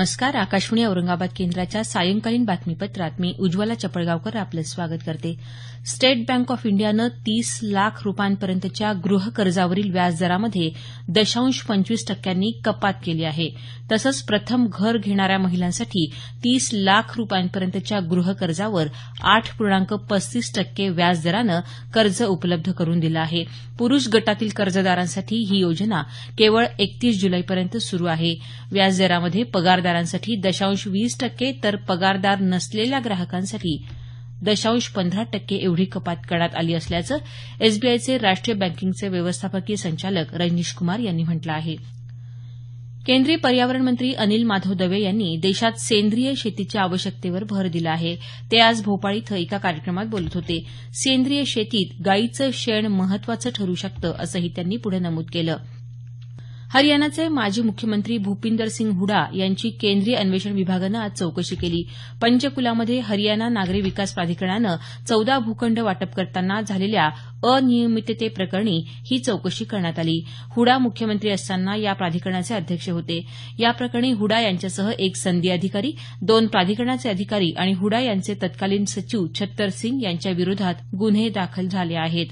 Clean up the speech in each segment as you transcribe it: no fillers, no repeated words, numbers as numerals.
नमस्कार. आकाशवाणी औरंगाबाद केंद्राच्या सायंकालीन बातमीपत्रात मी उज्ज्वला चपळगावकर आपलं स्वागत करते. स्टेट बँक ऑफ इंडियानं 30 लाख रुपयांपर्यंतच्या गृहकर्जावरील व्याजदरामध्ये 0.25% कपात केली आहे. तसंच प्रथम घर घेणाऱ्या महिलांसाठी 30 लाख रुपयांपर्यंतच्या गृहकर्जावर 8.35% व्याजदरानं कर्ज उपलब्ध करून दिलं आहे. पुरूष गटातील कर्जदारांसाठी ही योजना केवळ 31 जुलैपर्यंत सुरू आहे. व्याजदरामध्ये पगारदारांसाठी 0.20% तर पगारदार नसलेल्या ग्राहकांसाठी 0.15% एवढी कपात करण्यात आली असल्याचं एसबीआयचे राष्ट्रीय बँकिंगचे व्यवस्थापकीय संचालक रजनीश कुमार यांनी म्हटलं आहे. केंद्रीय पर्यावरण मंत्री अनिल माधव दवे यांनी देशात सेंद्रिय शेतीच्या आवश्यकतेवर भर दिला आहे. ते आज भोपाळ इथं एका कार्यक्रमात बोलत होते. सेंद्रिय शेतीत गायीचं शेण महत्वाचं ठरू शकतं असंही त्यांनी पुढे नमूद केलं. हरियाणाचे माजी मुख्यमंत्री भूपिंदर सिंग हुडा यांची केंद्रीय अन्वेषण विभागानं आज चौकशी केली. पंचकुलामध्ये हरियाणा नागरी विकास प्राधिकरणानं 14 भूखंड वाटप करताना झालेल्या अनियमिततेप्रकरणी ही चौकशी करण्यात आली. हुडा मुख्यमंत्री असताना या प्राधिकरणाचे अध्यक्ष होते. या प्रकरणी हुडा यांच्यासह एक सनदी अधिकारी, 2 प्राधिकरणाचे अधिकारी आणि हुडा यांचे तत्कालीन सचिव छत्तर सिंग यांच्या विरोधात गुन्हे दाखल झाले आहेत.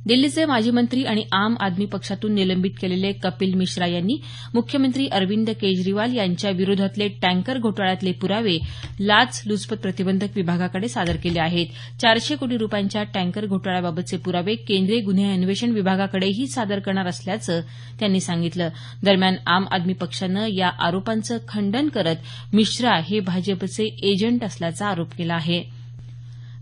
दिल्लीचे माजी मंत्री आणि आम आदमी पक्षातून निलंबित केलेले कपिल मिश्रा यांनी मुख्यमंत्री अरविंद केजरीवाल यांच्या विरोधातले टँकर घोटाळ्यातले पुरावे लाचलुचपत प्रतिबंधक विभागाकडे सादर केले आहेत. 400 कोटी रुपयांच्या टँकर घोटाळ्याबाबतचे पुरावे केंद्रीय गुन्हे अन्वेषण विभागाकडेही सादर करणार असल्याचं त्यांनी सांगितलं. दरम्यान आम आदमी पक्षानं या आरोपांचं खंडन करत मिश्रा हे भाजपचे एजंट असल्याचा आरोप केला आहे.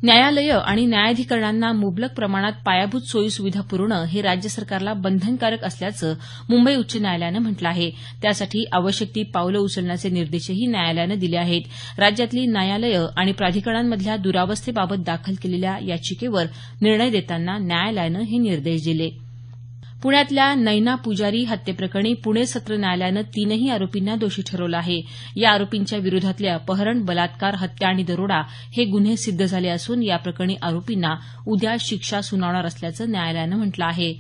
न्यायालयं आणि न्यायाधिकरणांना मुबलक प्रमाणात पायाभूत सोयीसुविधा पुरवणं हे राज्य सरकारला बंधनकारक असल्याचं मुंबई उच्च न्यायालयानं म्हटलं आहे. त्यासाठी आवश्यक ती पावलं उचलण्याचे निर्देशही न्यायालयानं दिले आहेत. राज्यातली न्यायालयं आणि प्राधिकरणांमधल्या दुरावस्थेबाबत दाखल केलेल्या याचिकेवर निर्णय देताना न्यायालयानं हे निर्देश दिले. पुण्यातल्या नैना पुजारी हत्येप्रकरणी पुणे सत्र न्यायालयानं 3ही आरोपींना दोषी ठरवलं आहे. या आरोपींच्या विरोधातले अपहरण, बलात्कार, हत्या आणि दरोडा हे गुन्हे सिद्ध झाले असून या प्रकरणी आरोपींना उद्या शिक्षा सुनावणार असल्याचं न्यायालयानं म्हटलं आहे.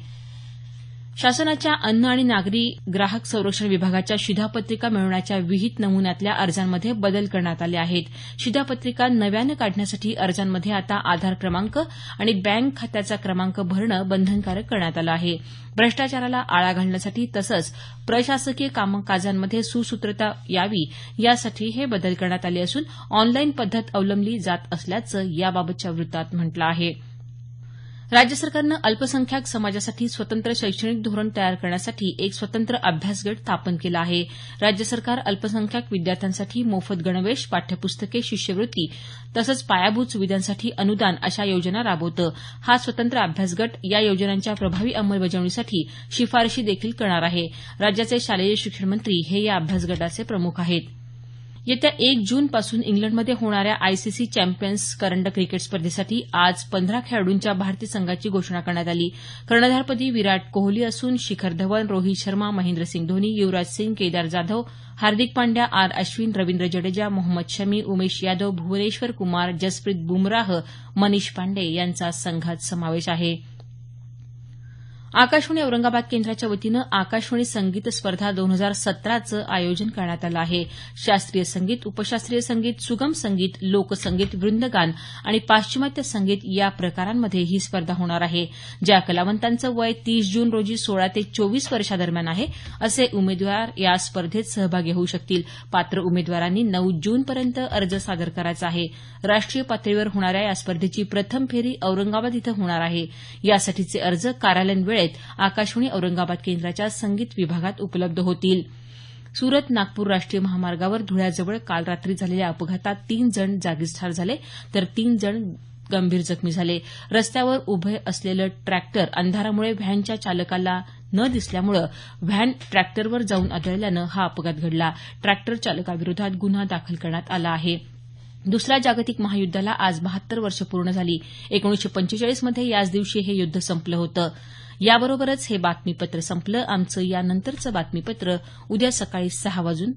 शासनाच्या अन्न आणि नागरी ग्राहक संरक्षण विभागाच्या शिधापत्रिका मिळवण्याच्या विहित नमुन्यातल्या अर्जांमध्ये बदल करण्यात आले आहेत. शिधापत्रिका नव्यानं काढण्यासाठी अर्जांमध्ये आता आधार क्रमांक आणि बँक खात्याचा क्रमांक भरणं बंधनकारक करण्यात आलं आहे. भ्रष्टाचाराला आळा घालण्यासाठी तसंच प्रशासकीय कामकाजांमध्ये सुसूत्रता यावी यासाठी हे बदल करण्यात आले असून ऑनलाईन पद्धत अवलंबली जात असल्याचं याबाबतच्या वृत्तात म्हटलं आहे. राज्य सरकारनं अल्पसंख्याक समाजासाठी स्वतंत्र शैक्षणिक धोरण तयार करण्यासाठी एक स्वतंत्र अभ्यासगट स्थापन केला आहे. राज्य सरकार अल्पसंख्याक विद्यार्थ्यांसाठी मोफत गणवेश, पाठ्यपुस्तके, शिष्यवृत्ती तसंच पायाभूत सुविधांसाठी अनुदान अशा योजना राबवतं. हा स्वतंत्र अभ्यासगट या योजनांच्या प्रभावी अंमलबजावणीसाठी शिफारशी देखील करणार आहे. राज्याचे शालेय शिक्षण मंत्री हे या अभ्यासगटाचे प्रमुख आहेत. येत्या 1 जूनपासून इंग्लंडमध्ये होणाऱ्या आयसीसी चॅम्पियन्स करंडक क्रिकेट स्पर्धेसाठी आज 15 खेळाडूंच्या भारतीय संघाची घोषणा करण्यात आली. कर्णधारपदी विराट कोहली असून शिखर धवन, रोहित शर्मा, महेंद्रसिंग धोनी, युवराज सिंग, केदार जाधव, हार्दिक पांड्या, आर अश्विन, रवींद्र जडेजा, मोहम्मद शमी, उमेश यादव, भुवनेश्वर कुमार, जसप्रीत बुमराह, मनीष पांडे यांचा संघात समावेश आहे. आकाशवाणी औरंगाबाद केंद्राच्या वतीनं आकाशवाणी संगीत स्पर्धा 2017चं आयोजन करण्यात आलं आहे. शास्त्रीय संगीत, उपशास्त्रीय संगीत, सुगम संगीत, लोकसंगीत, वृंदगान आणि पाश्चिमात्य संगीत या प्रकारांमध्ये ही स्पर्धा होणार आहे. ज्या कलावंतांचं वय 30 जून रोजी 16 ते 24 वर्षादरम्यान आहे असे उमेदवार या स्पर्धेत सहभागी होऊ शकतील. पात्र उमेदवारांनी 9 जूनपर्यंत अर्ज सादर करायचा आहे. राष्ट्रीय पातळीवर होणाऱ्या या स्पर्धेची प्रथम फेरी औरंगाबाद इथं होणार आहे. यासाठीचे अर्ज कार्यालयीन वेळेत आकाशवाणी औरंगाबाद केंद्राच्या संगीत विभागात उपलब्ध होतील. सुरत नागपूर राष्ट्रीय महामार्गावर धुळ्याजवळ काल रात्री झालेल्या अपघातात 3 जण जागीच ठार झाले तर 3 जण गंभीर जखमी झाले. रस्त्यावर उभे असलेलं ट्रॅक्टर अंधारामुळे व्हॅनच्या चालकाला न दिसल्यामुळे व्हॅन ट्रॅक्टरवर जाऊन आदळल्यानं हा अपघात घडला. ट्रॅक्टर चालकाविरोधात गुन्हा दाखल करण्यात आला आहे. दुसऱ्या जागतिक महायुद्धाला आज 72 वर्ष पूर्ण झाली. 1945 मध्ये याच दिवशी हे युद्ध संपलं होतं. याबरोबरच हे बातमीपत्र संपलं. आमचं यानंतरचं बातमीपत्र उद्या सकाळी 6:50 वाजून